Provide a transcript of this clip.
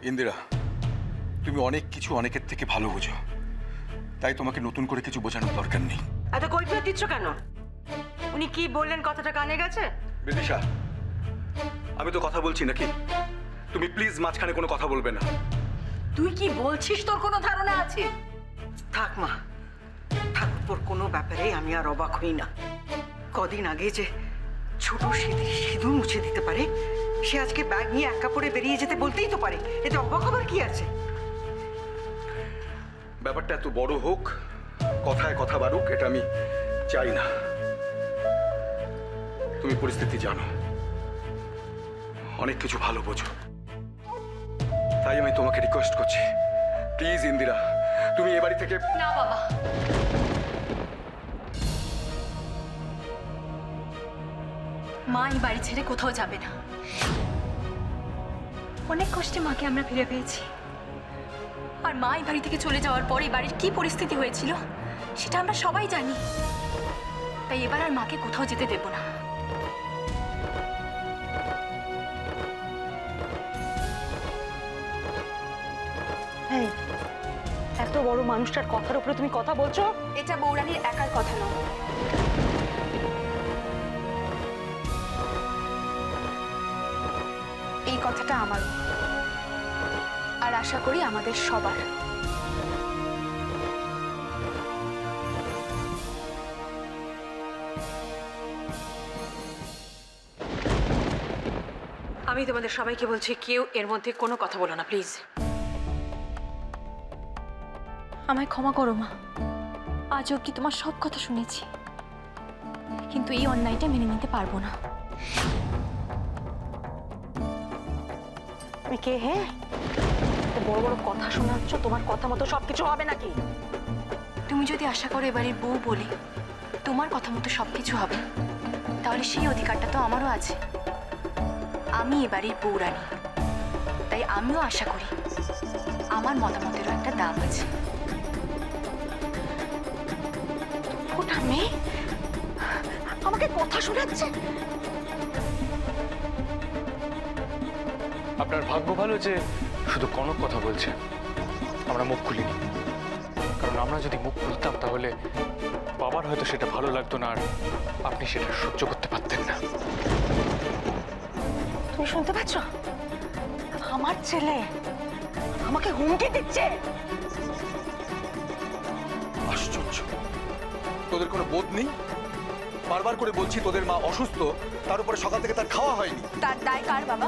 ইন্দিরা, তুমি অনেক কিছু অনেকের থেকে ভালো বোঝো, তাই তোমাকে নতুন করে কিছু বোঝানোর দরকার নেই। এত কৈফিয়ত দিচ্ছ কেন? উনি কি বললেন কথাটা কানে গেছে? বিদিশা, আমি তো কথা বলছি নাকি? তুমি প্লিজ মাঝখানে কোনো কথা বলবে না। তুই কি বলছিস তোর কোনো ধারণা আছে? থাক মা, ঠাকুরপোর কোনো ব্যাপারে আমি আর অবাক হই না। কদিন আগে যে ছোট সিঁদুর মুছে দিতে পারে, সে আজকে ব্যাগ নিয়ে এক কাপড়ে বেরিয়ে যেতে বলতেই তো পারে। এতে অবাক হবার কি আছে? ব্যাপারটা এত বড় হোক, কথায় কথা বাড়ুক, এটা আমি চাই না। তুমি পরিস্থিতি জানো, অনেক কিছু ভালো বোঝো, তাই আমি তোমাকে রিকোয়েস্ট করছি, প্লিজ ইন্দিরা, তুমি এ বাড়ি থেকে। না বাবা, মা এই বাড়ি ছেড়ে কোথাও যাবে না। অনেক কষ্টে মাকে আমরা ফিরে পেয়েছি, আর মা এই বাড়ি থেকে চলে যাওয়ার পর এই বাড়ির কি পরিস্থিতি হয়েছিল সেটা আমরা সবাই জানি। তাই এবার আর মাকে কোথাও যেতে দেব না। এই এত বড় মানুষটার কথার উপরে তুমি কথা বলছো? এটা বৌরানীর একার কথা নয়, এই কথাটা আমারও, আর আশা করি আমাদের সবার। আমি তোমাদের সবাইকে বলছি, কেউ এর মধ্যে কোনো কথা বলো না প্লিজ। আমায় ক্ষমা করো মা, আজ অব্দি তোমার সব কথা শুনেছি, কিন্তু এই অন্যায়টা মেনে নিতে পারবো না। তুমি কে হে? বড় বড় কথা শোনাচ্ছ, তোমার কথা মতো সবকিছু হবে নাকি? তুমি যদি আশা করো এবারের বউ বলে তোমার কথা মতো সবকিছু হবে, তাহলে সেই অধিকারটা তো আমারও আছে। আমি এবারের বৌরানী, তাই আমিও আশা করি আমার মতামতেরও একটা দাম আছে। ওটা মেয়ে আমাকে কথা শোনাচ্ছে। আপনার ভাগ্য ভালো যে শুধু কনক কথা বলছে, আমরা মুখ খুলিনি। কারণ আমরা যদি মুখ খুলতাম তাহলে বাবার হয়তো সেটা ভালো লাগতো না, আর আপনি সেটা সহ্য করতে পারতেন না। তুমি শুনতে পাচ্ছ? আমার ছেলে আমাকে হুমকি দিচ্ছে। আশ্চর্য, তোদের কোনো বোধ নেই? বারবার করে বলছি তোদের মা অসুস্থ, তার উপরে সকাল থেকে তার খাওয়া হয়নি। তার দায় কার বাবা?